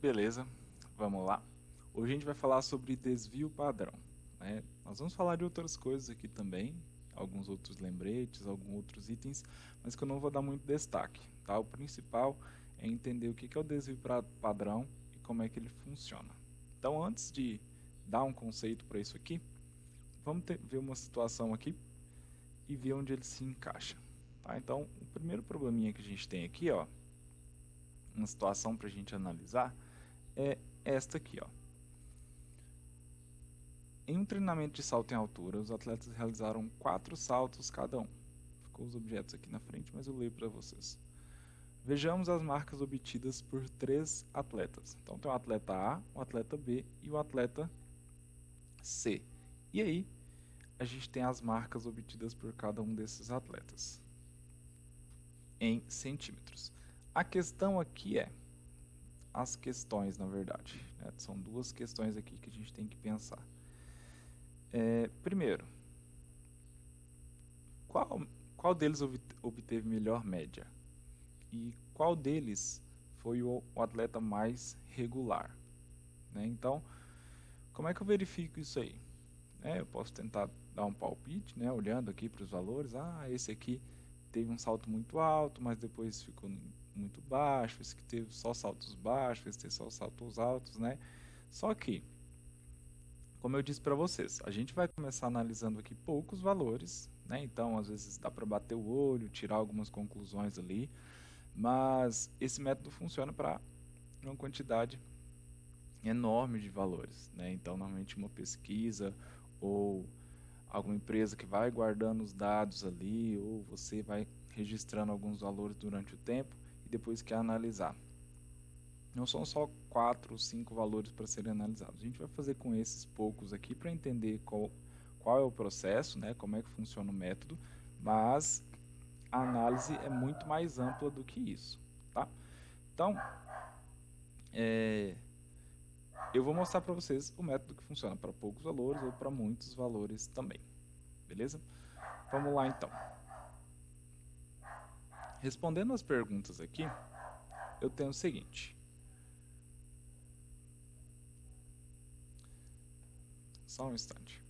Beleza, vamos lá. Hoje a gente vai falar sobre desvio padrão, né? Nós vamos falar de outras coisas aqui também, alguns outros lembretes, alguns outros itens, mas que eu não vou dar muito destaque, tá? O principal é entender o que é o desvio padrão e como é que ele funciona. Então, antes de dar um conceito para isso aqui, vamos ver uma situação aqui e ver onde ele se encaixa, tá? Então, o primeiro probleminha que a gente tem aqui, ó, uma situação para a gente analisar, é esta aqui, ó. Em um treinamento de salto em altura, os atletas realizaram 4 saltos cada um. Ficou os objetos aqui na frente, mas eu leio para vocês. Vejamos as marcas obtidas por 3 atletas. Então tem o atleta A, o atleta B e o atleta C. E aí, a gente tem as marcas obtidas por cada um desses atletas em centímetros. A questão aqui é, as questões na verdade, né? São duas questões aqui que a gente tem que pensar. Primeiro, qual deles obteve melhor média? E qual deles foi o atleta mais regular? Né? Então, como é que eu verifico isso aí? Eu posso tentar dar um palpite, né? Olhando aqui para os valores. Ah, esse aqui teve um salto muito alto, mas depois ficou muito baixo. Esse aqui teve só saltos baixos, esse teve só saltos altos, né? Só que, como eu disse para vocês, a gente vai começar analisando aqui poucos valores, né? Então, às vezes dá para bater o olho, tirar algumas conclusões ali, mas esse método funciona para uma quantidade enorme de valores, né? Então, normalmente uma pesquisa ou alguma empresa que vai guardando os dados ali, ou você vai registrando alguns valores durante o tempo e depois quer analisar. Não são só 4 ou 5 valores para serem analisados. A gente vai fazer com esses poucos aqui para entender qual é o processo, né, como é que funciona o método, mas a análise é muito mais ampla do que isso, tá? Então, eu vou mostrar para vocês o método que funciona para poucos valores ou para muitos valores também, beleza? Vamos lá então. Respondendo as perguntas aqui, eu tenho o seguinte. Só um instante.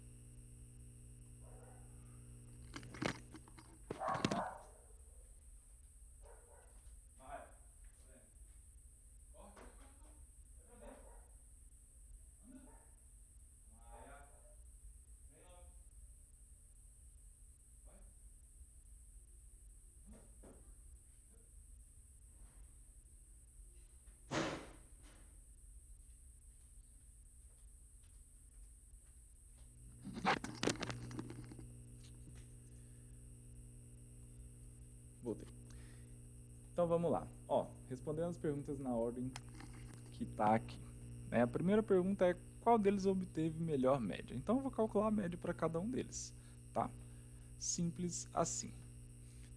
Voltei. Então vamos lá. Respondendo as perguntas na ordem que está aqui. A primeira pergunta é qual deles obteve melhor média? Então eu vou calcular a média para cada um deles, tá? Simples assim.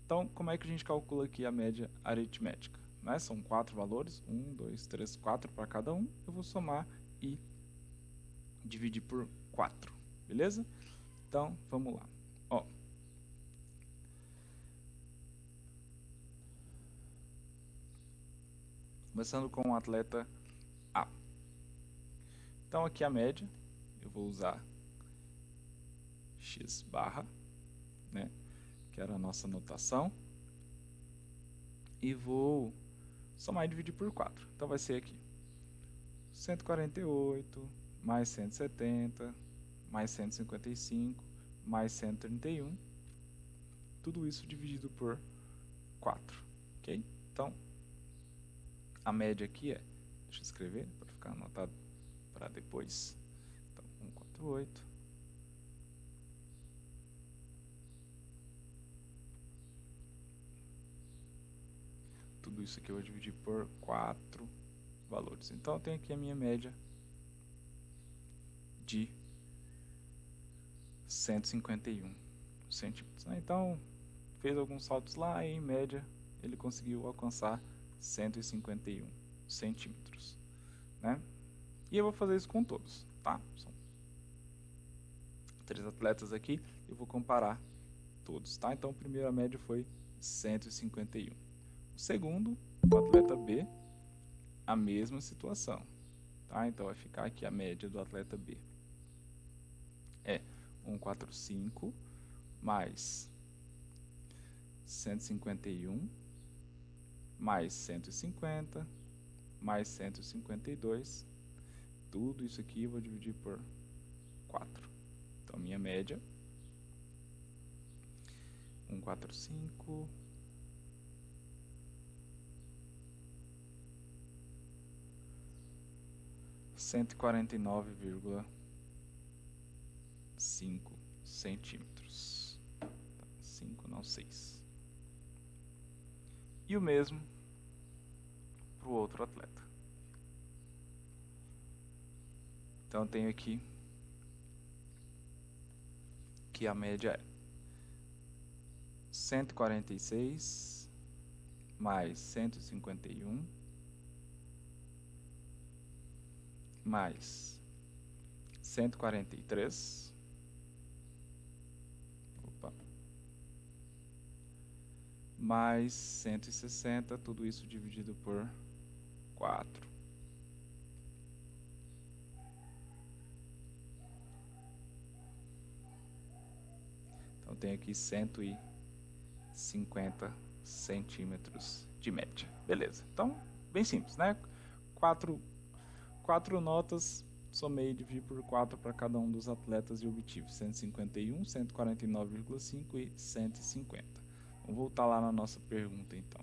Então, como é que a gente calcula aqui a média aritmética? São 4 valores, 1, 2, 3, 4 para cada um. Eu vou somar e dividir por 4, beleza? Então, vamos lá. Começando com o atleta A. Então, aqui a média, eu vou usar x barra, né, que era a nossa notação, e vou somar e dividir por 4. Então, vai ser aqui 148 mais 170 mais 155 mais 131, tudo isso dividido por 4, ok? Então, a média aqui deixa eu escrever para ficar anotado para depois. Então, 148 tudo isso aqui eu vou dividir por 4 valores. Então, eu tenho aqui a minha média de 151 centímetros. Então, fez alguns saltos lá e, em média, ele conseguiu alcançar 151 centímetros. Né? E eu vou fazer isso com todos, tá? São 3 atletas aqui, eu vou comparar todos, tá? Então, a primeira média foi 151. O segundo, o atleta B, a mesma situação, tá? Então vai ficar aqui a média do atleta B. É 145 mais 151 mais 150 mais 152. Tudo isso aqui eu vou dividir por 4. Então minha média 145 149,5 centímetros. 5 não, 6. E o mesmo para o outro atleta. Então eu tenho aqui que a média é 146 mais 151 mais 143 mais 160, tudo isso dividido por 4. Então tem aqui 150 centímetros de média. Beleza. Então, bem simples, né? 4 notas, somei e dividi por 4 para cada um dos atletas e obtive 151, 149,5 e 150. Vamos voltar lá na nossa pergunta, então.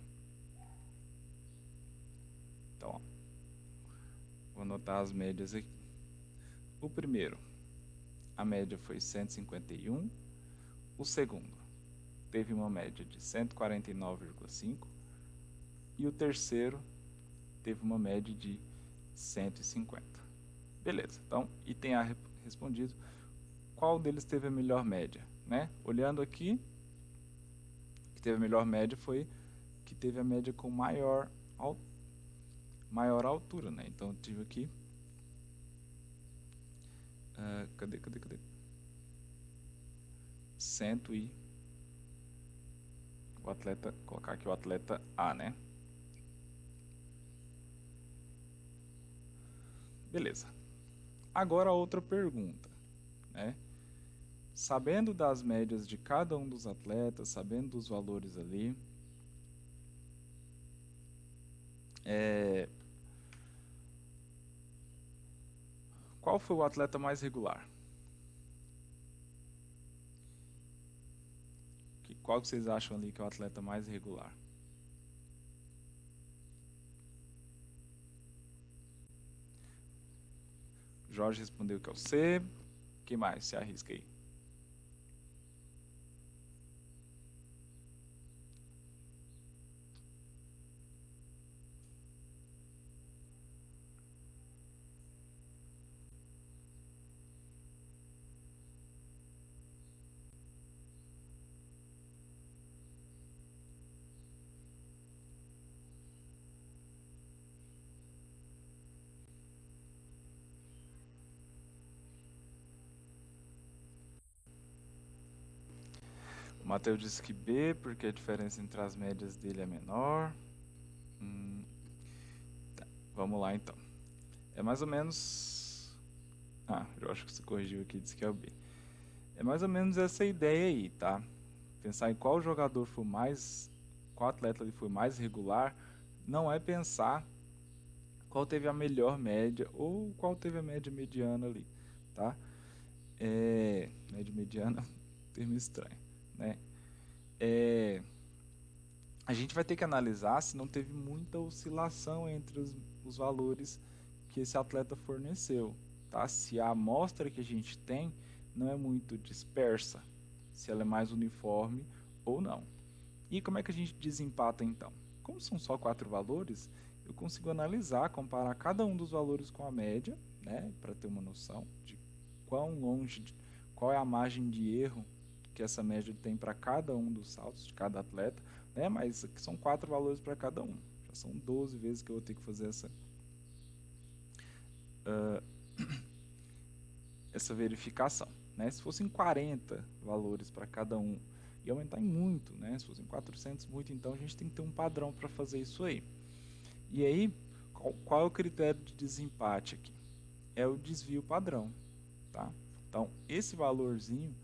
Então, ó, vou anotar as médias aqui. O primeiro, a média foi 151. O segundo, teve uma média de 149,5. E o terceiro, teve uma média de 150. Beleza, então, item A respondido. Qual deles teve a melhor média, né? Olhando aqui, que teve a melhor média foi que teve a média com maior altura, né? Então, eu tive aqui... cadê? 100 e... o atleta... colocar aqui o atleta A, né? Beleza. Agora outra pergunta, né? Sabendo das médias de cada um dos atletas, sabendo dos valores ali, qual foi o atleta mais regular? Qual que vocês acham ali que é o atleta mais regular? Jorge respondeu que é o C. Quem mais se arrisca aí? O Matheus disse que B, porque a diferença entre as médias dele é menor. Tá, vamos lá então. É mais ou menos... eu acho que você corrigiu aqui, disse que é o B. É mais ou menos essa ideia aí, tá? Pensar em qual jogador foi mais... qual atleta ali foi mais regular, não é pensar qual teve a melhor média ou qual teve a média mediana ali, tá? Média mediana, termo estranho, né? A gente vai ter que analisar se não teve muita oscilação entre os valores que esse atleta forneceu, tá? Se a amostra que a gente tem não é muito dispersa, se ela é mais uniforme ou não. E como é que a gente desempata então? Como são só 4 valores, eu consigo analisar, comparar cada um dos valores com a média, né, para ter uma noção de quão longe, qual é a margem de erro que essa média tem para cada um dos saltos de cada atleta, né? Mas aqui são 4 valores para cada um. Já são 12 vezes que eu vou ter que fazer essa verificação, né? Se fossem 40 valores para cada um, ia aumentar em muito, né? Se fossem 400, muito, então a gente tem que ter um padrão para fazer isso aí. E aí, qual é o critério de desempate aqui? É o desvio padrão, tá? Então, esse valorzinho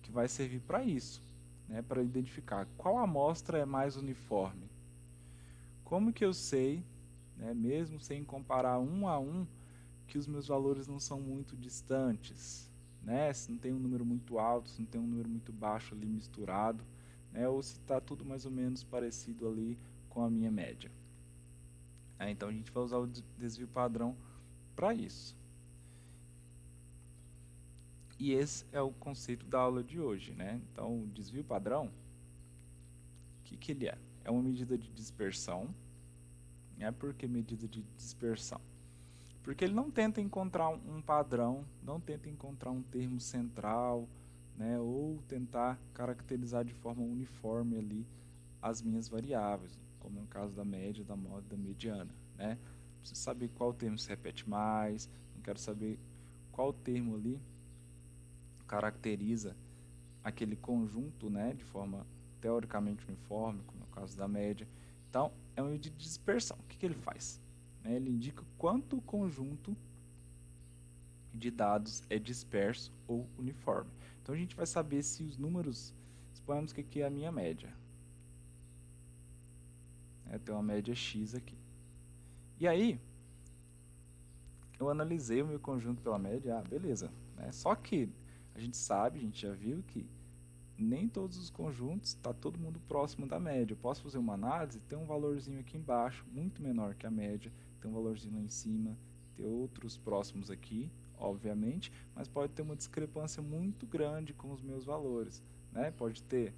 que vai servir para isso, né? Para identificar qual amostra é mais uniforme. Como que eu sei, né, mesmo sem comparar um a um, que os meus valores não são muito distantes, né? Se não tem um número muito alto, se não tem um número muito baixo ali misturado, né? Ou se está tudo mais ou menos parecido ali com a minha média. Então a gente vai usar o desvio padrão para isso. E esse é o conceito da aula de hoje, né? Então o desvio padrão, o que ele é? É uma medida de dispersão. Por que medida de dispersão? Porque ele não tenta encontrar um padrão, não tenta encontrar um termo central, né, ou tentar caracterizar de forma uniforme ali as minhas variáveis, como no caso da média, da moda, da mediana, né? Preciso saber qual termo se repete mais, não quero saber qual termo ali caracteriza aquele conjunto, né, de forma teoricamente uniforme, como no caso da média. Então, é uma medida de dispersão. O que ele faz? Ele indica quanto o conjunto de dados é disperso ou uniforme. Então, a gente vai saber se os números, suponhamos que aqui é a minha média. Eu tenho uma média x aqui. E aí, eu analisei o meu conjunto pela média, beleza. Só que a gente sabe, a gente já viu que nem todos os conjuntos está todo mundo próximo da média. Eu posso fazer uma análise, ter um valorzinho aqui embaixo, muito menor que a média, ter um valorzinho lá em cima, ter outros próximos aqui, obviamente, mas pode ter uma discrepância muito grande com os meus valores, né? Pode ter,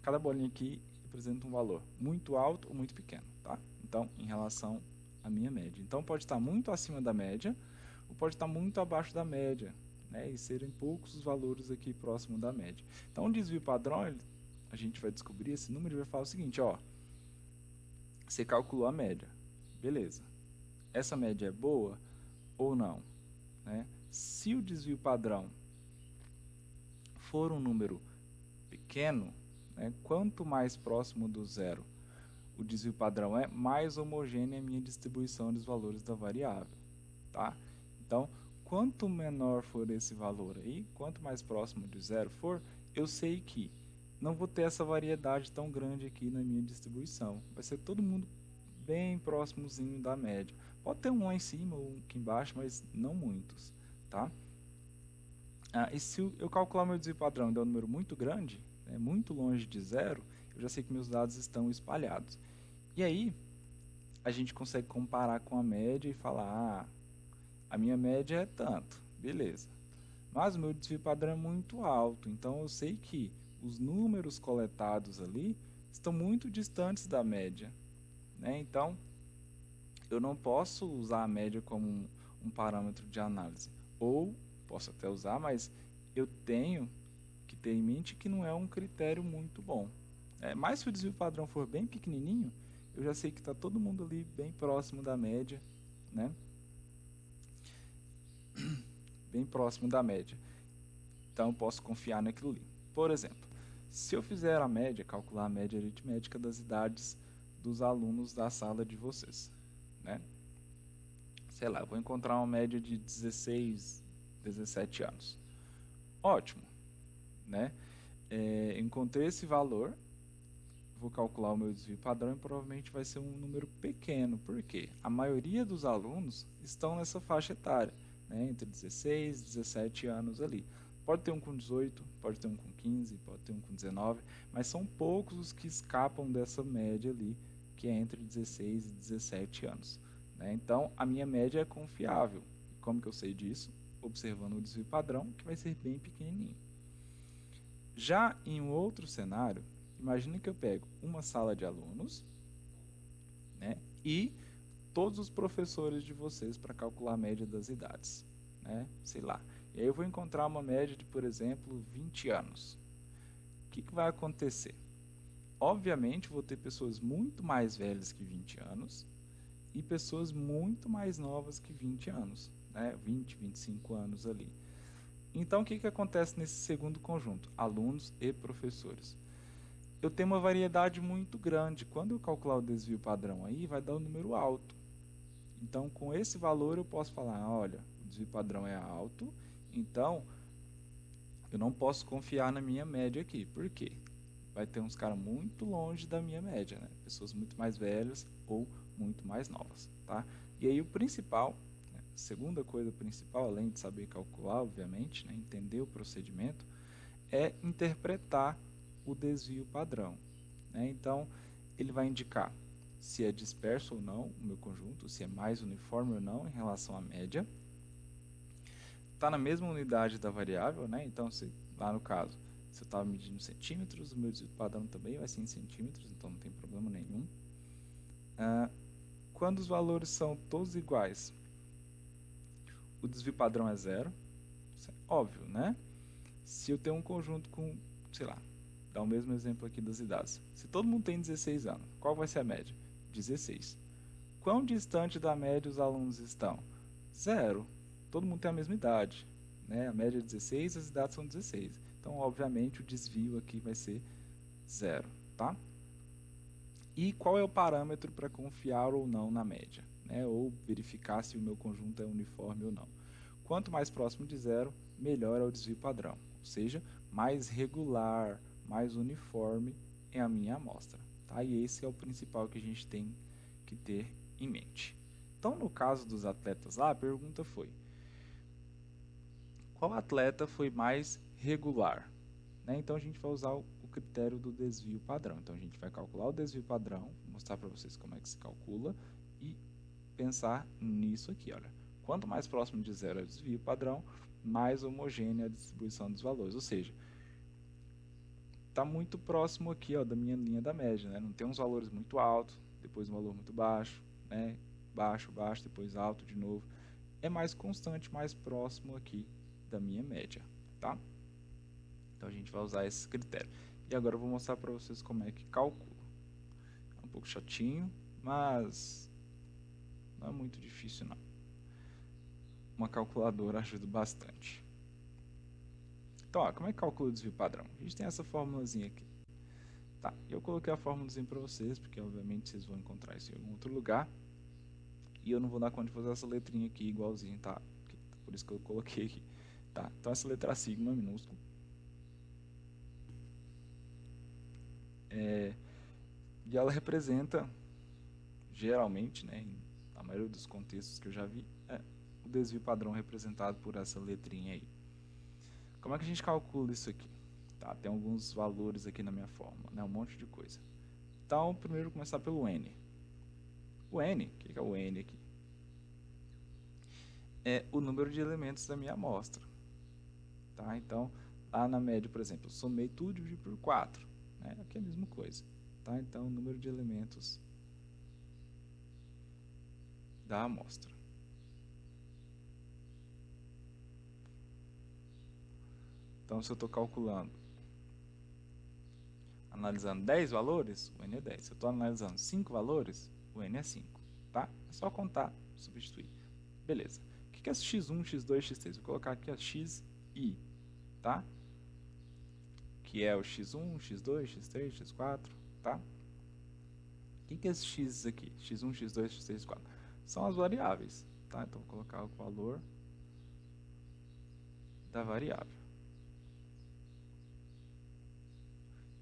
cada bolinha aqui representa um valor muito alto ou muito pequeno, tá? Então, em relação à minha média. Então, pode estar muito acima da média ou pode estar muito abaixo da média, né? E serem poucos os valores aqui próximo da média. Então, o desvio padrão, a gente vai descobrir esse número e vai falar o seguinte, ó, você calculou a média, beleza. Essa média é boa ou não, né? Se o desvio padrão for um número pequeno, né, quanto mais próximo do zero o desvio padrão é, mais homogênea é a minha distribuição dos valores da variável, tá? Então, quanto menor for esse valor aí, quanto mais próximo de zero for, eu sei que não vou ter essa variedade tão grande aqui na minha distribuição. Vai ser todo mundo bem próximozinho da média. Pode ter um lá em cima ou um aqui embaixo, mas não muitos, tá? E se eu calcular meu desvio padrão e der um número muito grande, né, muito longe de zero, eu já sei que meus dados estão espalhados. E aí, a gente consegue comparar com a média e falar, a minha média é tanto, beleza. Mas o meu desvio padrão é muito alto, então eu sei que os números coletados ali estão muito distantes da média, né? Então, eu não posso usar a média como um parâmetro de análise. Ou, posso até usar, mas eu tenho que ter em mente que não é um critério muito bom. Mas se o desvio padrão for bem pequenininho, eu já sei que está todo mundo ali bem próximo da média, né? Bem próximo da média. Então, eu posso confiar naquilo ali. Por exemplo, se eu fizer a média, calcular a média aritmética das idades dos alunos da sala de vocês, né? Sei lá, eu vou encontrar uma média de 16, 17 anos. Ótimo, né? Encontrei esse valor, vou calcular o meu desvio padrão e provavelmente vai ser um número pequeno, porque a maioria dos alunos estão nessa faixa etária, né? Entre 16 e 17 anos ali. Pode ter um com 18, pode ter um com 15, pode ter um com 19, mas são poucos os que escapam dessa média ali, que é entre 16 e 17 anos. Né? Então, a minha média é confiável. Como que eu sei disso? Observando o desvio padrão, que vai ser bem pequenininho. Já em um outro cenário, imagine que eu pego uma sala de alunos, né, e todos os professores de vocês para calcular a média das idades. Né? Sei lá. E aí eu vou encontrar uma média de, por exemplo, 20 anos. O que vai acontecer? Obviamente, vou ter pessoas muito mais velhas que 20 anos e pessoas muito mais novas que 20 anos, né? 20, 25 anos ali. Então, o que acontece nesse segundo conjunto? Alunos e professores. Eu tenho uma variedade muito grande. Quando eu calcular o desvio padrão aí, vai dar um número alto. Então, com esse valor eu posso falar, olha, o desvio padrão é alto, então eu não posso confiar na minha média aqui. Por quê? Vai ter uns caras muito longe da minha média, né? Pessoas muito mais velhas ou muito mais novas, tá? E aí o principal, né, a segunda coisa principal, além de saber calcular, obviamente, né, entender o procedimento, é interpretar o desvio padrão, né? Então, ele vai indicar se é disperso ou não o meu conjunto, se é mais uniforme ou não em relação à média. Está na mesma unidade da variável, né? Então, se, lá no caso, se eu estava medindo centímetros, o meu desvio padrão também vai ser em centímetros, então não tem problema nenhum. Quando os valores são todos iguais, o desvio padrão é zero. Isso é óbvio, né? Se eu tenho um conjunto com, sei lá, dá o mesmo exemplo aqui das idades. Se todo mundo tem 16 anos, qual vai ser a média? 16. Quão distante da média os alunos estão? Zero. Todo mundo tem a mesma idade, né? A média é 16, as idades são 16. Então, obviamente, o desvio aqui vai ser zero, tá? E qual é o parâmetro para confiar ou não na média, né? Ou verificar se o meu conjunto é uniforme ou não. Quanto mais próximo de zero, melhor é o desvio padrão, ou seja, mais regular, mais uniforme é a minha amostra, tá? E esse é o principal que a gente tem que ter em mente. Então, no caso dos atletas lá, a pergunta foi: qual atleta foi mais regular? Né? Então, a gente vai usar o critério do desvio padrão. Então, a gente vai calcular o desvio padrão, mostrar para vocês como é que se calcula e pensar nisso aqui, olha. Quanto mais próximo de zero é o desvio padrão, mais homogênea a distribuição dos valores. Ou seja, está muito próximo aqui, ó, da minha linha da média, né? Não tem uns valores muito altos, depois um valor muito baixo, né? Baixo, baixo, depois alto de novo. É mais constante, mais próximo aqui da minha média, tá? Então a gente vai usar esse critério. E agora eu vou mostrar para vocês como é que calcula. É um pouco chatinho, mas não é muito difícil não. Uma calculadora ajuda bastante. Então, ó, como é que calcula o desvio padrão? A gente tem essa formulazinha aqui. Tá, eu coloquei a formulazinha para vocês, porque obviamente vocês vão encontrar isso em algum outro lugar. E eu não vou dar conta de fazer essa letrinha aqui igualzinho, tá? Por isso que eu coloquei aqui. Tá, então essa letra sigma minúscula. E ela representa, geralmente, né, na maioria dos contextos que eu já vi, o desvio padrão representado por essa letrinha aí. Como é que a gente calcula isso aqui? Tá, tem alguns valores aqui na minha fórmula, né, um monte de coisa. Então, primeiro começar pelo N. O N, o que é o N aqui? É o número de elementos da minha amostra. Tá? Então, lá na média, por exemplo, eu somei tudo e dividi por 4. Né? Aqui é a mesma coisa. Tá? Então, o número de elementos da amostra. Então, se eu estou calculando, analisando 10 valores, o N é 10. Se eu estou analisando 5 valores, o N é 5. Tá? É só contar, substituir. Beleza. O que é x1, x2, x3? Vou colocar aqui a xi, tá? Que é o x1, x2, x3, x4, tá? O que é esses x aqui? x1, x2, x3, x4? São as variáveis, tá? Então, vou colocar o valor da variável.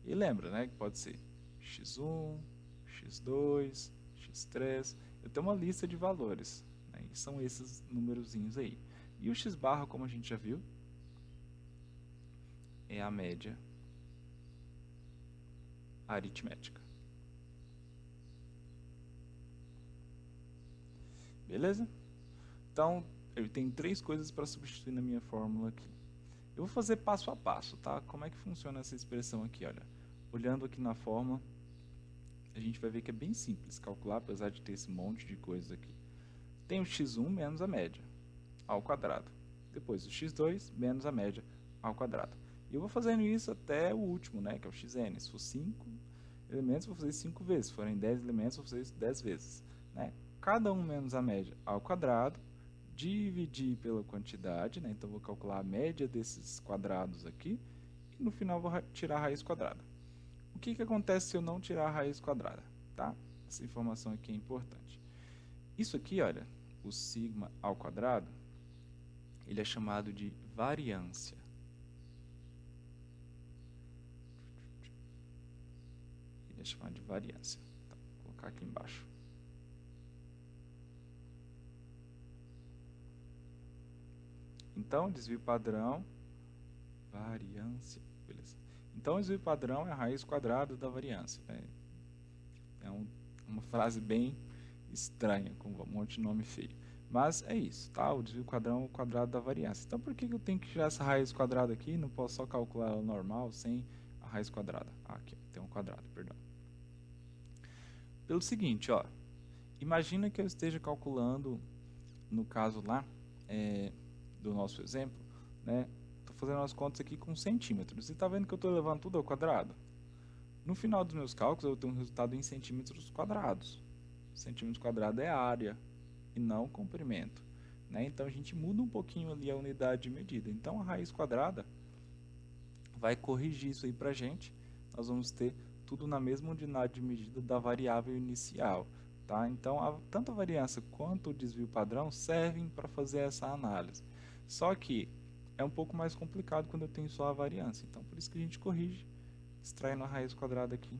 E lembra, né, que pode ser x1, x2, x3. Eu tenho uma lista de valores, né, e são esses númerozinhos aí. E o x barra, como a gente já viu, é a média aritmética. Beleza? Então, eu tenho 3 coisas para substituir na minha fórmula aqui. Eu vou fazer passo a passo, tá? Como é que funciona essa expressão aqui, olha. Olhando aqui na fórmula, a gente vai ver que é bem simples calcular, apesar de ter esse monte de coisas aqui. Tem o x1 menos a média, ao quadrado. Depois o x2 menos a média, ao quadrado. E eu vou fazendo isso até o último, né, que é o xn. Se for 5 elementos, vou fazer 5 vezes. Se forem 10 elementos, vou fazer isso 10 vezes. Né? Cada um menos a média ao quadrado, dividir pela quantidade, né? Então vou calcular a média desses quadrados aqui, e no final vou tirar a raiz quadrada. O que acontece se eu não tirar a raiz quadrada? Tá? Essa informação aqui é importante. Isso aqui, olha, o sigma ao quadrado, ele é chamado de variância. Ele é chamado de variância. Então, vou colocar aqui embaixo. Então, desvio padrão, variância, beleza. Então, o desvio padrão é a raiz quadrada da variância. Né? É uma frase bem estranha, com um monte de nome feio. Mas é isso, tá? O desvio padrão é o quadrado da variância. Então, por que eu tenho que tirar essa raiz quadrada aqui? Não posso só calcular ela normal sem a raiz quadrada. Ah, aqui, tem um quadrado, perdão. Pelo seguinte, ó. Imagina que eu esteja calculando, no caso lá, do nosso exemplo, né? Estou fazendo as contas aqui com centímetros. E está vendo que eu estou levando tudo ao quadrado? No final dos meus cálculos, eu vou ter um resultado em centímetros quadrados. Centímetro quadrado é área e não comprimento. Né? Então, a gente muda um pouquinho ali a unidade de medida. Então, a raiz quadrada vai corrigir isso aí para a gente. Nós vamos ter tudo na mesma unidade de medida da variável inicial. Tá? Então, tanto a variância quanto o desvio padrão servem para fazer essa análise. Só que é um pouco mais complicado quando eu tenho só a variância. Então, por isso que a gente corrige, extraindo a raiz quadrada aqui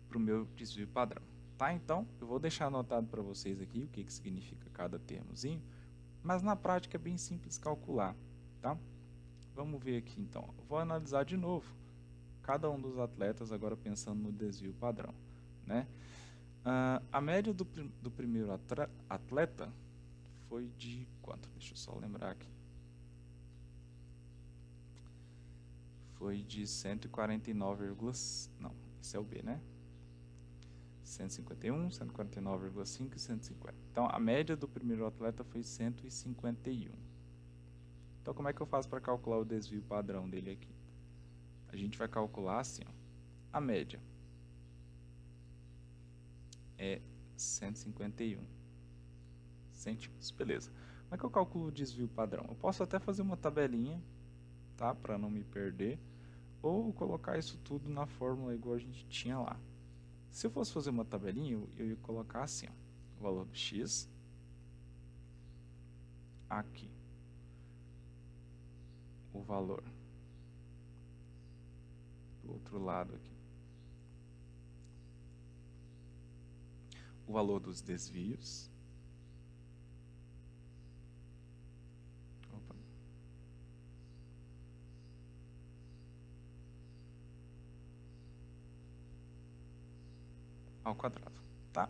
para o meu desvio padrão. Tá? Então, eu vou deixar anotado para vocês aqui o que significa cada termozinho, mas na prática é bem simples calcular. Tá? Vamos ver aqui então. Eu vou analisar de novo cada um dos atletas, agora pensando no desvio padrão. Né? A média do primeiro atleta foi de quanto? Deixa eu só lembrar aqui. Foi de 149, não, esse é o B, né? 151, 149,5 e 150. Então, a média do primeiro atleta foi 151. Então, como é que eu faço para calcular o desvio padrão dele aqui? A gente vai calcular assim, ó, a média é 151 centímetros, beleza. Como é que eu calculo o desvio padrão? Eu posso até fazer uma tabelinha, tá, para não me perder, ou colocar isso tudo na fórmula igual a gente tinha lá. Se eu fosse fazer uma tabelinha, eu ia colocar assim, ó, o valor do x aqui, o valor do outro lado aqui, o valor dos desvios, opa, ao quadrado, tá?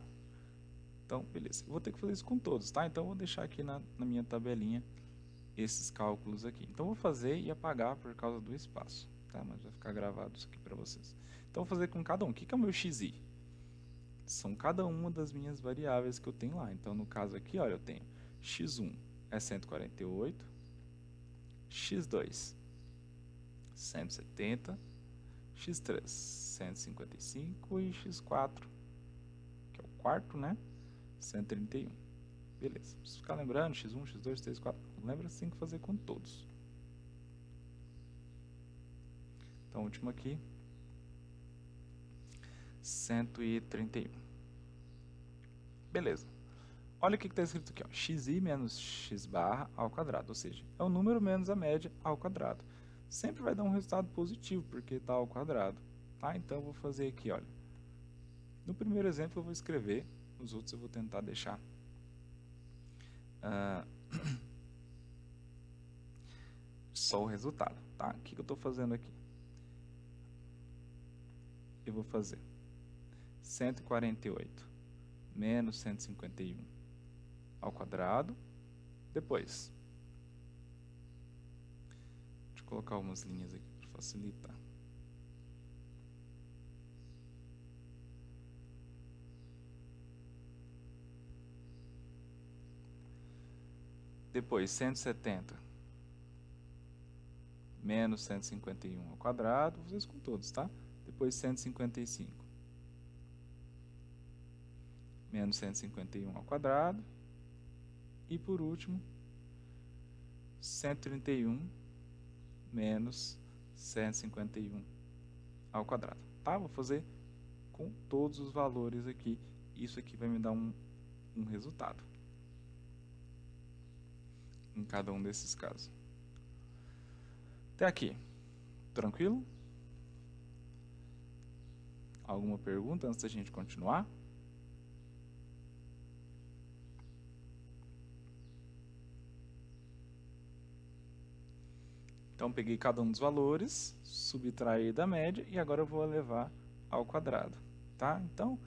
Então, beleza. Eu vou ter que fazer isso com todos, tá? Então, eu vou deixar aqui na minha tabelinha esses cálculos aqui. Então, eu vou fazer e apagar por causa do espaço, tá? Mas vai ficar gravado isso aqui para vocês. Então, eu vou fazer com cada um. O que é o meu xi? São cada uma das minhas variáveis que eu tenho lá. Então, no caso aqui, olha, eu tenho x1 é 148, x2 170, x3 155 e x4, que é o quarto, né? 131. Beleza. Preciso ficar lembrando, x1, x2, x3, x4. Lembra que tem que fazer com todos. Então, o último aqui, 131. Beleza. Olha o que está escrito aqui, ó, xi menos x barra ao quadrado, ou seja, é o número menos a média ao quadrado. Sempre vai dar um resultado positivo, porque está ao quadrado. Tá? Então, eu vou fazer aqui, olha. No primeiro exemplo, eu vou escrever, nos outros eu vou tentar deixar só o resultado. Tá? O que eu estou fazendo aqui? Eu vou fazer 148 menos 151 ao quadrado. Depois, deixa eu colocar algumas linhas aqui para facilitar. Depois, 170 menos 151 ao quadrado. Vou fazer isso com todos, tá? Depois, 155 menos 151 ao quadrado. E, por último, 131 menos 151 ao quadrado. Tá? Vou fazer com todos os valores aqui. Isso aqui vai me dar um um resultado em cada um desses casos. Até aqui, tranquilo? Alguma pergunta antes da gente continuar? Então, peguei cada um dos valores, subtraí da média e agora eu vou levar ao quadrado, tá? Então,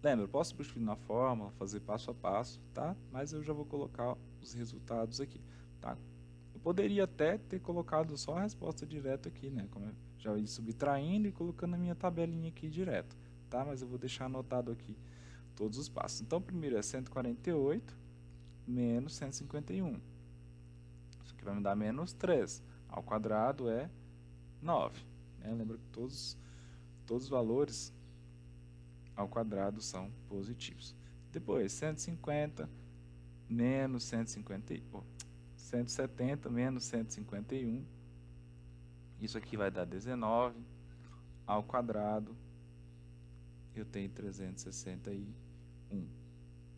lembra, eu posso substituir na fórmula, fazer passo a passo, tá? Mas eu já vou colocar os resultados aqui, tá? Eu poderia até ter colocado só a resposta direto aqui, né? Como eu já ia subtraindo e colocando a minha tabelinha aqui direto, tá? Mas eu vou deixar anotado aqui todos os passos. Então, primeiro é 148 menos 151. Isso aqui vai me dar menos 3. Ao quadrado é 9. Né? Lembra que todos os valores ao quadrado são positivos. Depois, 150 menos 170 menos 151. Isso aqui vai dar 19. Ao quadrado, eu tenho 361.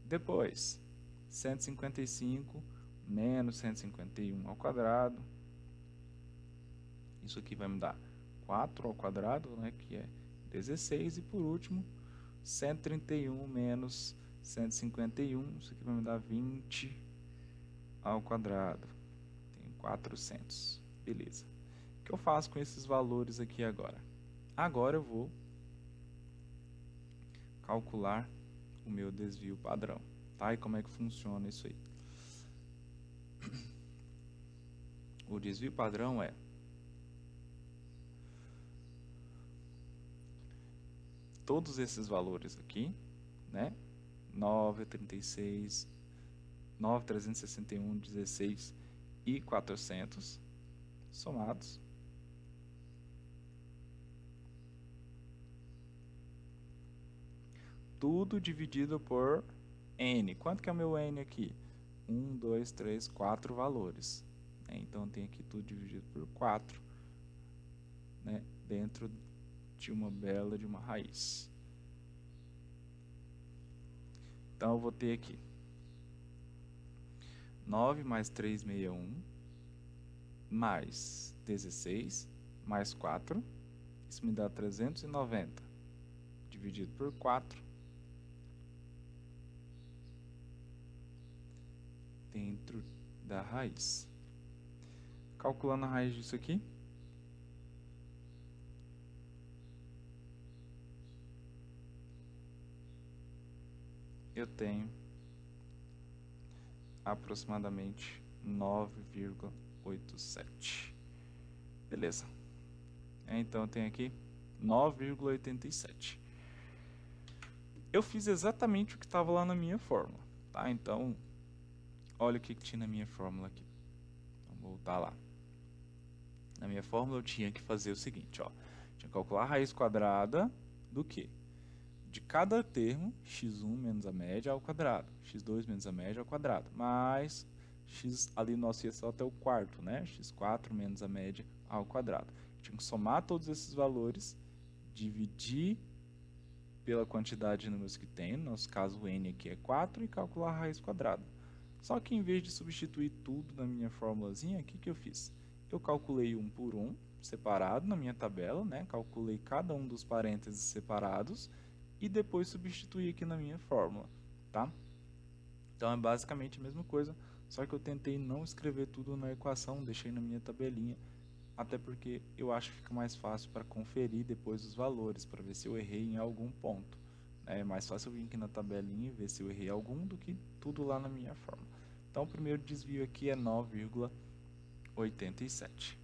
Depois, 155 menos 151 ao quadrado. Isso aqui vai me dar 4 ao quadrado, né, que é 16. E por último, 131 menos 151, isso aqui vai me dar 20 ao quadrado. Tenho 400. Beleza. O que eu faço com esses valores aqui agora? Agora eu vou calcular o meu desvio padrão. Tá? E como é que funciona isso aí? O desvio padrão é todos esses valores aqui, né? 9, 36, 9, 361, 16 e 400 somados. Tudo dividido por n. Quanto que é o meu n aqui? 1, 2, 3, 4 valores. Então, tem aqui tudo dividido por 4, né? Dentro de uma raiz. Então, eu vou ter aqui 9 mais 361, mais 16, mais 4. Isso me dá 390, dividido por 4, dentro da raiz. Calculando a raiz disso aqui, eu tenho aproximadamente 9,87. Beleza. Então, eu tenho aqui 9,87. Eu fiz exatamente o que estava lá na minha fórmula, tá? Então, olha o que tinha na minha fórmula aqui. Vamos voltar lá. Na minha fórmula, eu tinha que fazer o seguinte, ó. Tinha que calcular a raiz quadrada do quê? De cada termo, x1 menos a média ao quadrado, x2 menos a média ao quadrado, mais x ali nosso ia só até o quarto, né? x4 menos a média ao quadrado. Tinha que somar todos esses valores, dividir pela quantidade de números que tem, no nosso caso o n aqui é 4, e calcular a raiz quadrada. Só que em vez de substituir tudo na minha formulazinha, o que eu fiz? Eu calculei um por um, separado na minha tabela, né? Calculei cada um dos parênteses separados, e depois substituir aqui na minha fórmula, tá? Então, é basicamente a mesma coisa, só que eu tentei não escrever tudo na equação, deixei na minha tabelinha, até porque eu acho que fica mais fácil para conferir depois os valores, para ver se eu errei em algum ponto. É mais fácil eu vir aqui na tabelinha e ver se eu errei algum do que tudo lá na minha fórmula. Então, o primeiro desvio aqui é 9,87.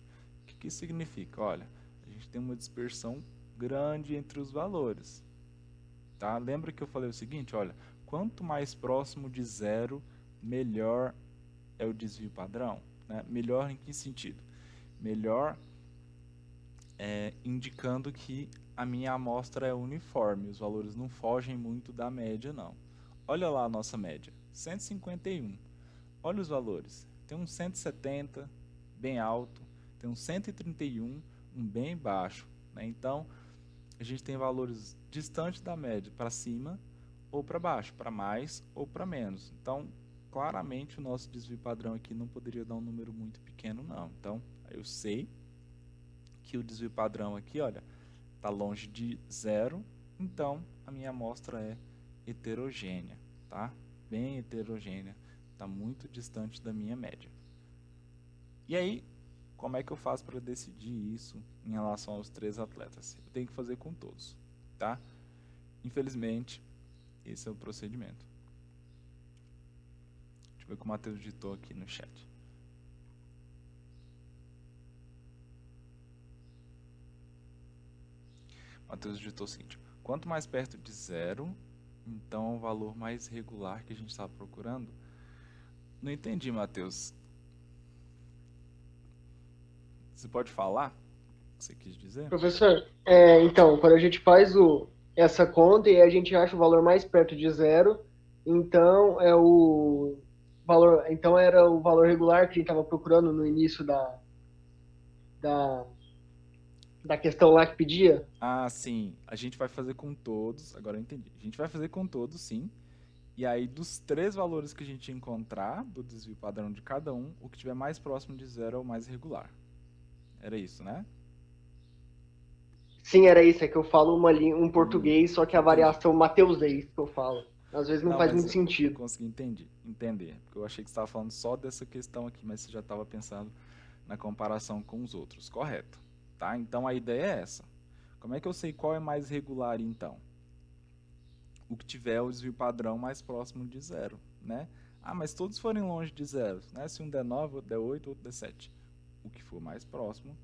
O que isso significa? Olha, a gente tem uma dispersão grande entre os valores. Tá? Lembra que eu falei o seguinte, olha, quanto mais próximo de zero, melhor é o desvio padrão, né? Melhor em que sentido? Melhor indicando que a minha amostra é uniforme, os valores não fogem muito da média, não. Olha lá a nossa média, 151. Olha os valores, tem um 170, bem alto, tem um 131, um bem baixo, né? Então, a gente tem valores distantes da média, para cima ou para baixo, para mais ou para menos. Então, claramente o nosso desvio padrão aqui não poderia dar um número muito pequeno, não. Então, eu sei que o desvio padrão aqui, olha, está longe de zero, então a minha amostra é heterogênea, tá? Bem heterogênea, está muito distante da minha média. E aí, como é que eu faço para decidir isso em relação aos 3 atletas? Eu tenho que fazer com todos, tá? Infelizmente, esse é o procedimento. Deixa eu ver o que o Matheus digitou aqui no chat. Matheus digitou o seguinte: quanto mais perto de zero, então é o valor mais regular que a gente está procurando. Não entendi, Matheus. Você pode falar o que você quis dizer? Professor, então, quando a gente faz essa conta e a gente acha o valor mais perto de zero, então então era o valor regular que a gente estava procurando no início da, da questão lá que pedia? Ah, sim. A gente vai fazer com todos. Agora eu entendi. A gente vai fazer com todos, sim. E aí, dos 3 valores que a gente encontrar do desvio padrão de cada um, o que estiver mais próximo de zero é o mais regular. Era isso, né? Sim, era isso, é que eu falo um Hum, português, só que a entendi. variação mateusês que eu falo. Às vezes não Não, faz mas muito eu sentido. consegui entender. Porque eu achei que você estava falando só dessa questão aqui, mas você já estava pensando na comparação com os outros. Correto. Tá? Então a ideia é essa. Como é que eu sei qual é mais regular, então? O que tiver o desvio padrão mais próximo de zero, né? Ah, mas todos forem longe de zero, né? Se um der 9, outro der 8, outro der 7. O que for mais próximo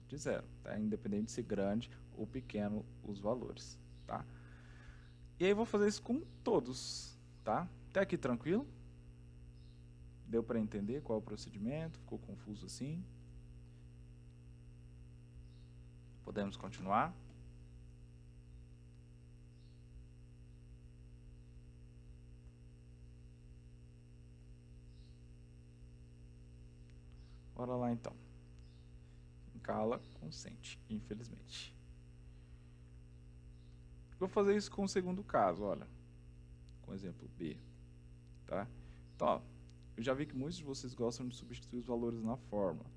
de zero, tá? Independente de ser grande ou pequeno os valores, tá? E aí eu vou fazer isso com todos, tá? Até aqui tranquilo? Deu para entender qual é o procedimento? Ficou confuso assim? Podemos continuar? Bora lá então. Cala, consente, infelizmente. Vou fazer isso com o segundo caso, olha. Com o exemplo B, tá? Então, ó, eu já vi que muitos de vocês gostam de substituir os valores na fórmula.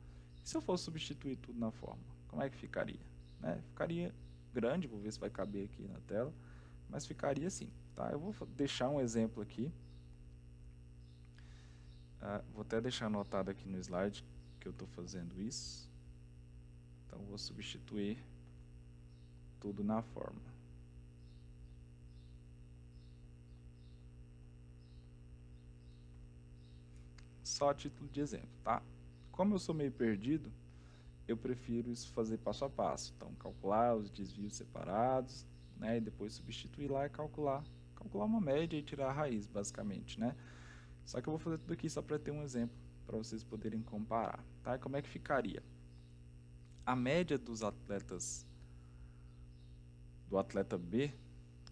E se eu fosse substituir tudo na fórmula, como é que ficaria? Né? Ficaria grande, vou ver se vai caber aqui na tela, mas ficaria assim, tá? Eu vou deixar um exemplo aqui, vou até deixar anotado aqui no slide que eu estou fazendo isso. Então, vou substituir tudo na fórmula. Só a título de exemplo, tá? Como eu sou meio perdido, eu prefiro isso fazer passo a passo. Então, calcular os desvios separados, né? E depois substituir lá e calcular uma média e tirar a raiz, basicamente, né? Só que eu vou fazer tudo aqui só para ter um exemplo, para vocês poderem comparar, tá? E como é que ficaria? A média dos atletas, do atleta B,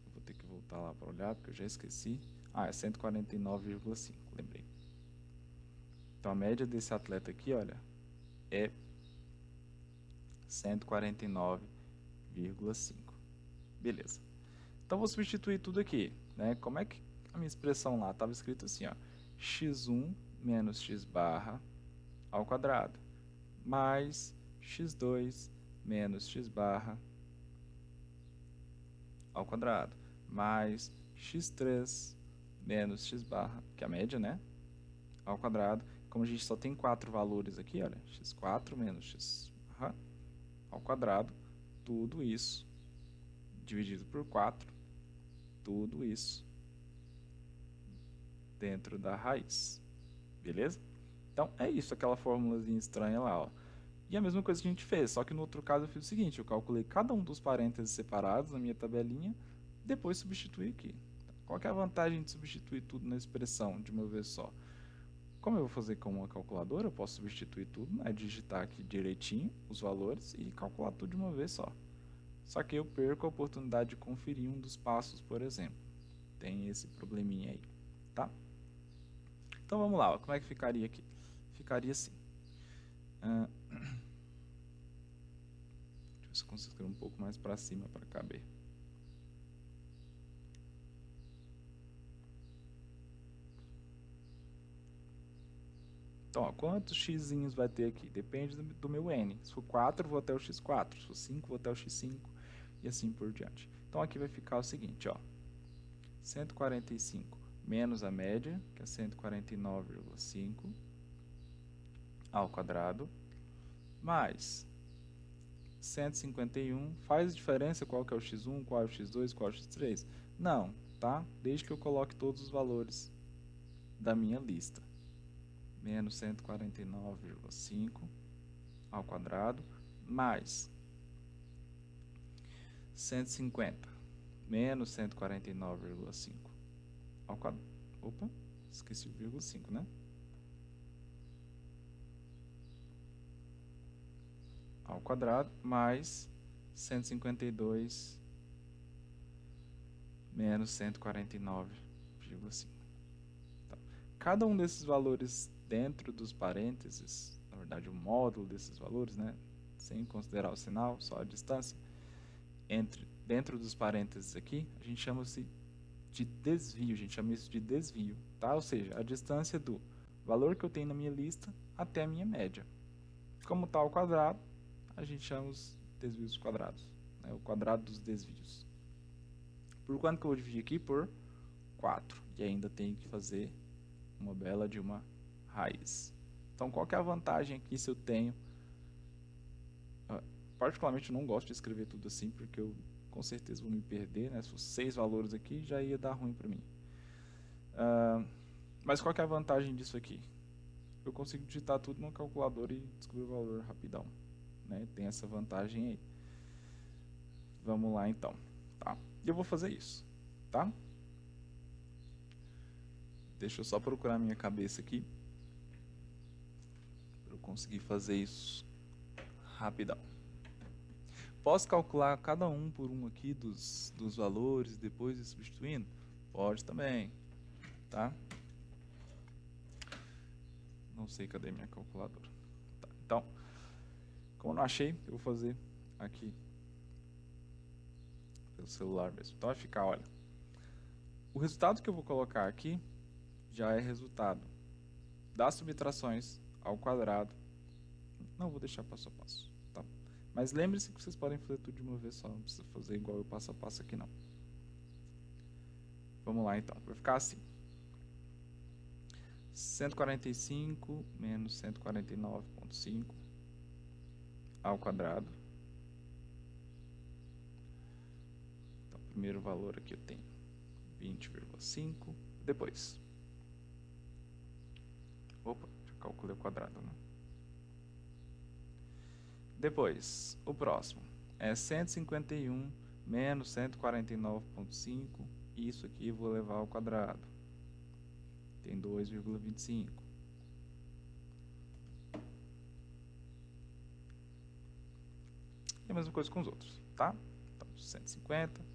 eu vou ter que voltar lá para olhar, porque eu já esqueci. Ah, é 149,5, lembrei. Então, a média desse atleta aqui, olha, é 149,5. Beleza. Então, vou substituir tudo aqui, né? Como é que a minha expressão lá estava escrito assim, ó, x1 menos x barra ao quadrado, mais x2 menos x barra ao quadrado, mais x3 menos x barra, que é a média, né? Ao quadrado. Como a gente só tem 4 valores aqui, olha, x4 menos x barra ao quadrado, tudo isso dividido por 4, tudo isso dentro da raiz. Beleza? Então, é isso, aquela formulazinha estranha lá, ó. E a mesma coisa que a gente fez, só que no outro caso eu fiz o seguinte, eu calculei cada um dos parênteses separados na minha tabelinha, depois substituí aqui. Qual que é a vantagem de substituir tudo na expressão de uma vez só? Como eu vou fazer com uma calculadora, eu posso substituir tudo, né? Digitar aqui direitinho os valores e calcular tudo de uma vez só. Só que eu perco a oportunidade de conferir um dos passos, por exemplo. Tem esse probleminha aí, tá? Então vamos lá, ó. Como é que ficaria aqui? Ficaria assim. Deixa eu se eu consigo escrever um pouco mais para cima para caber. Então, ó, quantos xzinhos vai ter aqui? Depende do meu n. Se for 4, vou até o x4. Se for 5, vou até o x5. E assim por diante. Então, aqui vai ficar o seguinte, ó. 145 menos a média, que é 149,5, ao quadrado, mais 151. Faz diferença qual que é o x1, qual é o x2, qual é o x3? Não, tá? Desde que eu coloque todos os valores da minha lista. Menos 149,5 ao quadrado, mais 150 menos 149,5 ao quadrado. Opa, esqueci o vírgula 5, né? Ao quadrado, mais 152 menos 149,5. Tá. Cada um desses valores dentro dos parênteses, na verdade o módulo desses valores, né, sem considerar o sinal, só a distância, dentro dos parênteses aqui, a gente chama-se de desvio, a gente chama isso de desvio, tá? Ou seja, a distância do valor que eu tenho na minha lista até a minha média. Como está ao quadrado, a gente chama os desvios quadrados, né, o quadrado dos desvios. Por quanto que eu vou dividir aqui? Por 4, e ainda tenho que fazer uma bela de uma raiz. Então, qual que é a vantagem aqui se eu tenho... particularmente, eu não gosto de escrever tudo assim, porque eu com certeza vou me perder, né? Se fosse 6 valores aqui, já ia dar ruim para mim. Mas qual que é a vantagem disso aqui? Eu consigo digitar tudo no calculador e descobrir o valor rapidão, né? Tem essa vantagem aí. Vamos lá, então. Tá? E eu vou fazer isso, tá? Deixa eu só procurar minha cabeça aqui para eu conseguir fazer isso rapidão. Posso calcular cada um por um aqui dos valores, depois ir substituindo? Pode também, tá? Não sei cadê minha calculadora. Tá, então, como eu não achei, eu vou fazer aqui pelo celular mesmo. Então vai ficar, olha, o resultado que eu vou colocar aqui já é resultado das subtrações ao quadrado. Não vou deixar passo a passo, tá? Mas lembre-se que vocês podem fazer tudo de uma vez só, não precisa fazer igual eu passo a passo aqui não. Vamos lá então, vai ficar assim. 145 menos 149,5 ao quadrado. Então, o primeiro valor aqui eu tenho 20,5. Depois. Opa, já calculei o quadrado, né? Depois, o próximo é 151 menos 149,5. Isso aqui eu vou levar ao quadrado. Tem 2,25. E a mesma coisa com os outros, tá? Então, 150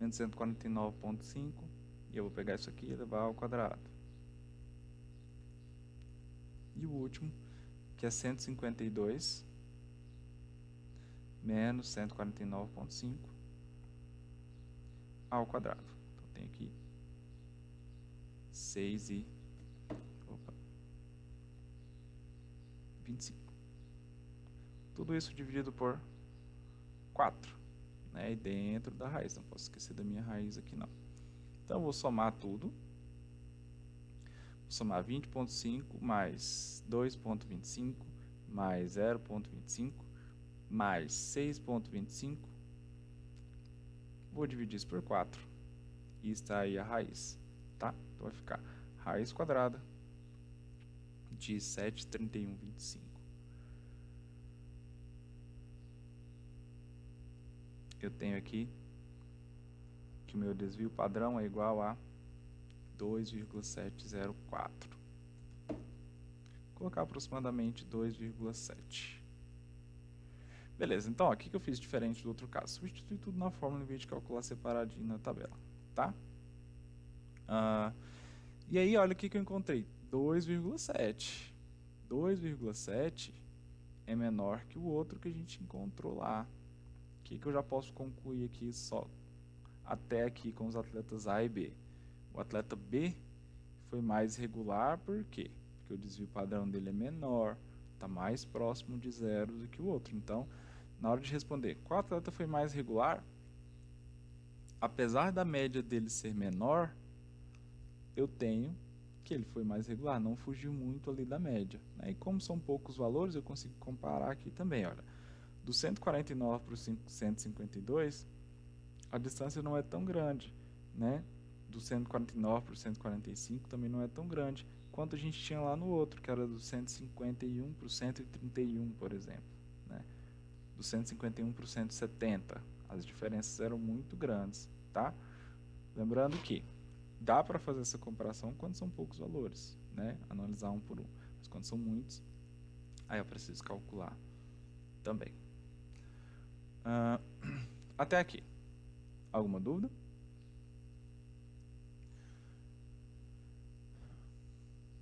menos 149,5. E eu vou pegar isso aqui e levar ao quadrado. E o último, que é 152 menos 149,5 ao quadrado. Então, tem aqui 6 e 25. Tudo isso dividido por 4, né? E dentro da raiz. Não posso esquecer da minha raiz aqui, não. Então, eu vou somar tudo. Vou somar 20,5 mais 2,25 mais 0,25 mais 6,25. Vou dividir isso por 4. E está aí a raiz, tá? Então vai ficar raiz quadrada de 7,3125. Eu tenho aqui que o meu desvio padrão é igual a 2,704. Vou colocar aproximadamente 2,7. Beleza, então, o que eu fiz diferente do outro caso? Substituí tudo na fórmula em vez de calcular separadinho na tabela, tá? E aí, olha o que eu encontrei. 2,7. 2,7 é menor que o outro que a gente encontrou lá. O que eu já posso concluir aqui só até aqui com os atletas A e B? O atleta B foi mais regular, por quê? Porque o desvio padrão dele é menor, está mais próximo de zero do que o outro. Então, na hora de responder qual atleta foi mais regular, apesar da média dele ser menor, eu tenho que ele foi mais regular, não fugiu muito ali da média, né? E como são poucos valores, eu consigo comparar aqui também, olha. Do 149 para o 152, a distância não é tão grande, né? Do 149 para o 145 também não é tão grande quanto a gente tinha lá no outro, que era do 151 para o 131, por exemplo, né? Do 151 para o 170, as diferenças eram muito grandes, tá? Lembrando que dá para fazer essa comparação quando são poucos valores, né? Analisar um por um. Mas quando são muitos, aí eu preciso calcular também. Até aqui. Alguma dúvida?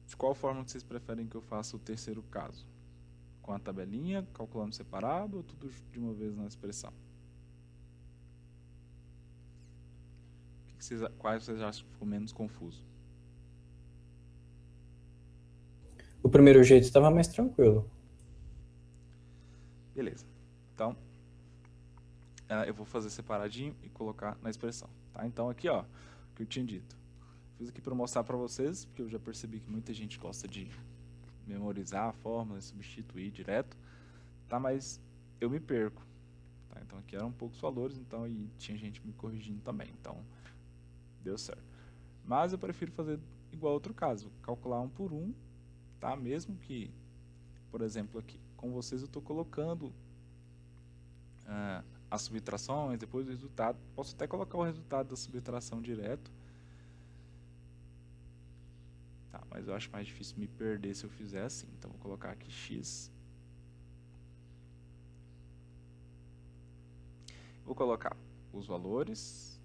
De qual forma vocês preferem que eu faça o terceiro caso? Com a tabelinha, calculando separado ou tudo de uma vez na expressão? Quais vocês acham que ficou menos confuso? O primeiro jeito estava mais tranquilo. Beleza. Então, eu vou fazer separadinho e colocar na expressão, tá? Então aqui, ó, o que eu tinha dito. Fiz aqui para mostrar para vocês, porque eu já percebi que muita gente gosta de memorizar a fórmula e substituir direto, tá? Mas eu me perco, tá? Então aqui eram poucos valores, então e tinha gente me corrigindo também, então deu certo. Mas eu prefiro fazer igual outro caso, calcular um por um, tá? Mesmo que, por exemplo, aqui com vocês eu estou colocando as subtrações, depois o resultado. Posso até colocar o resultado da subtração direto. Tá, mas eu acho mais difícil me perder se eu fizer assim. Então vou colocar aqui x. Vou colocar os valores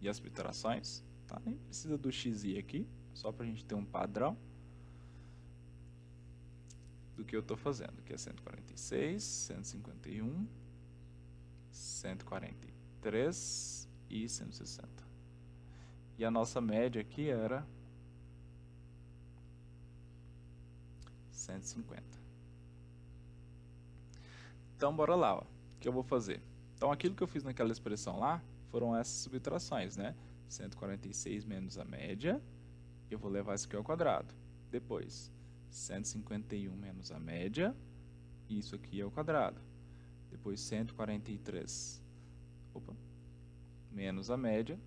e as subtrações. Tá? Nem precisa do xi aqui, só para a gente ter um padrão do que eu estou fazendo, que é 146, 151, 143 e 160. E a nossa média aqui era 150. Então, bora lá, ó. O que eu vou fazer? Então, aquilo que eu fiz naquela expressão lá, foram essas subtrações, né? 146 menos a média, eu vou levar isso aqui ao quadrado. Depois, 151 menos a média, isso aqui é ao quadrado. Depois, 143 menos a média,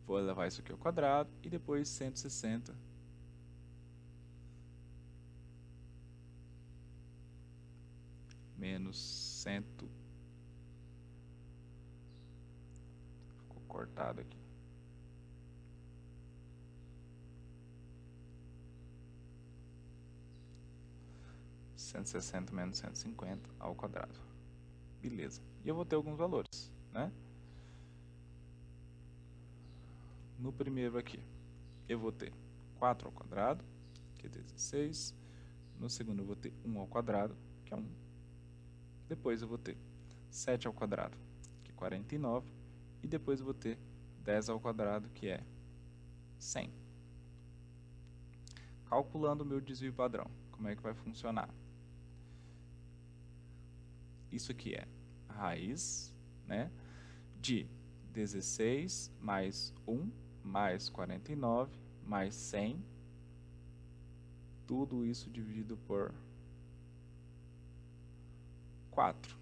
vou levar isso aqui ao quadrado. E depois, 160 menos 100. Ficou cortado aqui. Cento e 160 menos 150 ao quadrado. Beleza. E eu vou ter alguns valores, né? No primeiro aqui, eu vou ter 4 ao quadrado, que é 16. No segundo, eu vou ter 1 ao quadrado, que é 1. Depois, eu vou ter 7 ao quadrado, que é 49. E depois, eu vou ter 10 ao quadrado, que é 100. Calculando o meu desvio padrão, como é que vai funcionar? Isso aqui é a raiz, né, de 16 mais 1 mais 49 mais 100, tudo isso dividido por 4.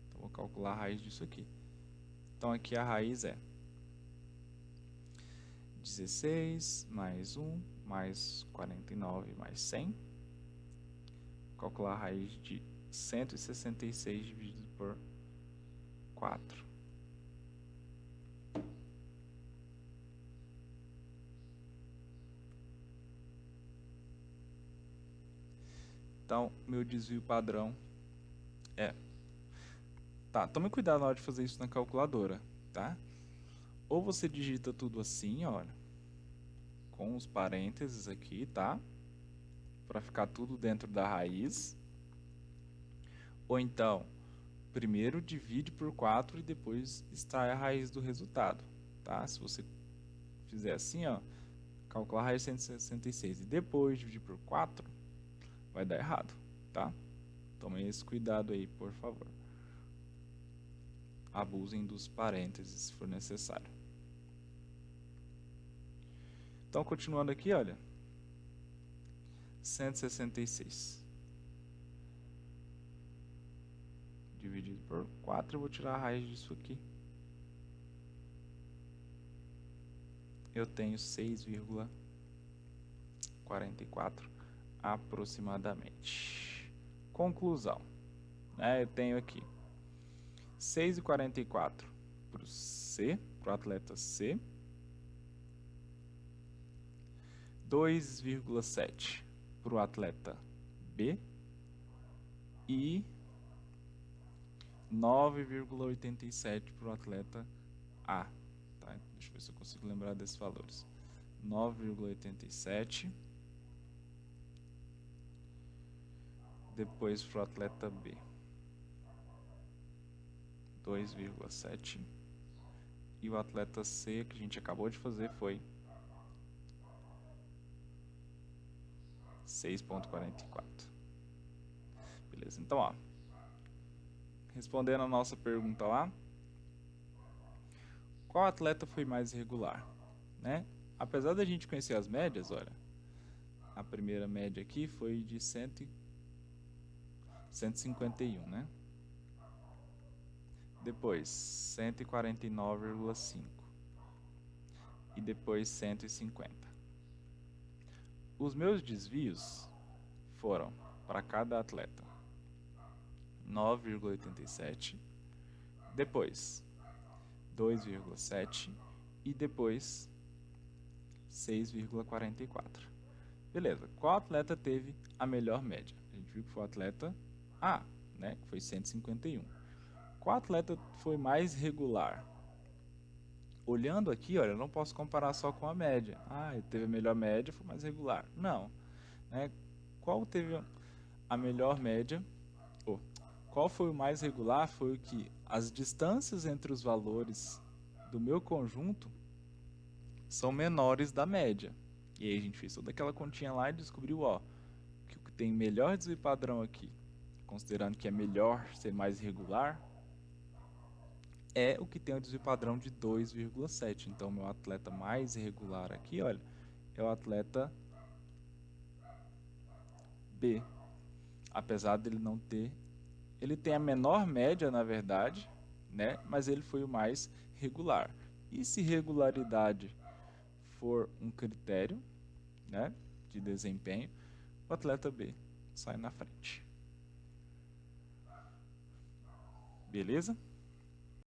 Então, vou calcular a raiz disso aqui. Então, aqui a raiz é 16 mais 1 mais 49 mais 100. Vou calcular a raiz de 166 dividido por 4. Então, meu desvio padrão é... Tá, tome cuidado na hora de fazer isso na calculadora, tá? Ou você digita tudo assim, olha, com os parênteses aqui, tá? para ficar tudo dentro da raiz. Ou então, primeiro divide por 4 e depois extrai a raiz do resultado, tá? Se você fizer assim, ó, calcular a raiz de 166 e depois dividir por 4, vai dar errado, tá? Tomem esse cuidado aí, por favor. Abusem dos parênteses se for necessário. Então, continuando aqui, olha, 166 dividido por 4, eu vou tirar a raiz disso aqui. Eu tenho 6,44 aproximadamente. Conclusão, né? Eu tenho aqui 6,44 para o C, para o atleta C, 2,7 para o atleta B e 9,87 para o atleta A. Tá? Deixa eu ver se eu consigo lembrar desses valores. 9,87. Depois para o atleta B. 2,7. E o atleta C, que a gente acabou de fazer, foi 6,44. Beleza, então, ó, respondendo a nossa pergunta lá, qual atleta foi mais irregular, né? Apesar da gente conhecer as médias, olha, a primeira média aqui foi de 151, né? Depois 149,5 e depois 150. Os meus desvios foram para cada atleta 9,87, depois 2,7 e depois 6,44. Beleza, qual atleta teve a melhor média? A gente viu que foi o atleta A, né, que foi 151. Qual atleta foi mais regular? Olhando aqui, olha, eu não posso comparar só com a média. Ah, ele teve a melhor média, foi mais regular. Não, né? Qual teve a melhor média? Qual foi o mais regular? Foi o que as distâncias entre os valores do meu conjunto são menores da média. E aí a gente fez toda aquela continha lá e descobriu, ó, que o que tem melhor desvio padrão aqui, considerando que é melhor ser mais irregular, é o que tem o desvio padrão de 2,7. Então, meu atleta mais irregular aqui, olha, é o atleta B. Apesar dele não ter... Ele tem a menor média, na verdade, né? Mas ele foi o mais regular. E se regularidade for um critério, né, de desempenho, o atleta B sai na frente. Beleza?